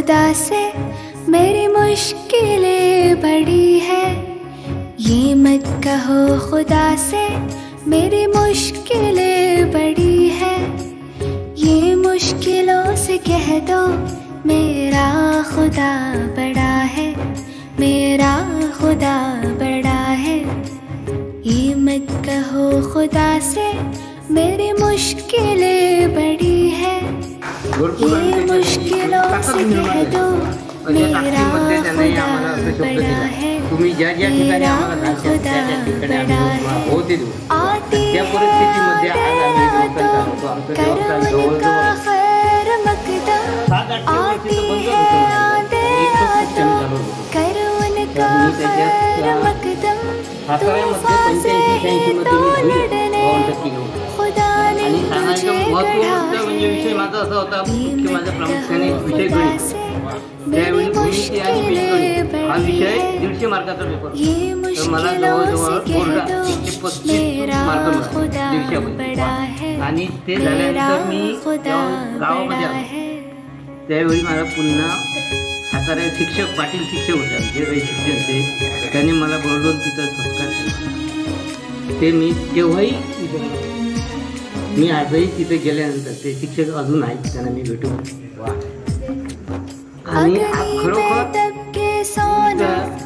खुदा से मेरी मुश्किलें बड़ी है, ये मत कहो खुदा से मेरी मुश्किलें बड़ी है। ये मुश्किलों से कह दो मेरा खुदा बड़ा है, मेरा खुदा बड़ा है। ये मत कहो खुदा से मेरी मुश्किलें बड़ी है, ये मुश्किलों से कह दो मेरा खुदा बड़ा है, मेरा खुदा बड़ा है। आती करम का खैर मकदम, आती है आते करम का खैर मकदम। तूफान से तो लड़ने खुदा ने तुझे गढ़ा है, ये मत कहो खुदा से मेरी मुश्किलें बड़ी है, ये मुश्किलों से कह दो मेरा खुदा बड़ा है, मेरा खुदा बड़ा है। त्यावेळी मला पुन्हा सातारा शिक्षक पाटील शिक्षक होते, जे काही शिक्षक होते त्यांनी मला बोलवून तिथं सत्कार केला। ते मी तेव्हाही मी आजही तिथे गेल्यानंतर ते शिक्षक अजून आहेत, त्यांना मी भेटू आणि खरोखर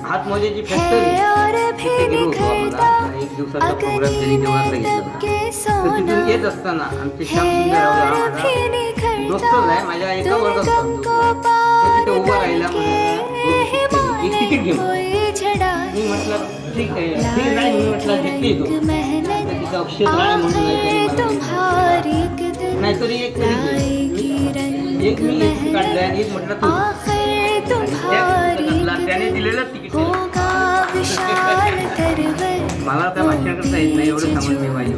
हातमोज्याची फॅक्टरी एक दिवसाचा प्रोग्राम त्यांनी तेव्हा सांगितलं। तिथून येत असताना आमचे दोस्त आहे माझ्या एका वर्गात तिथे उभा राहिला, एक तिकीट घेऊन मी म्हटलं ठीक आहे, ठीक नाही मी म्हटलं घेतली तो तिथं अक्षय राणे म्हणून नाहीतरी एक मी काढलं आणि एक म्हटलं तू त्याने दिलेलं तिकीट मला त्या भाषण करता येत नाही, एवढं समज मी माझी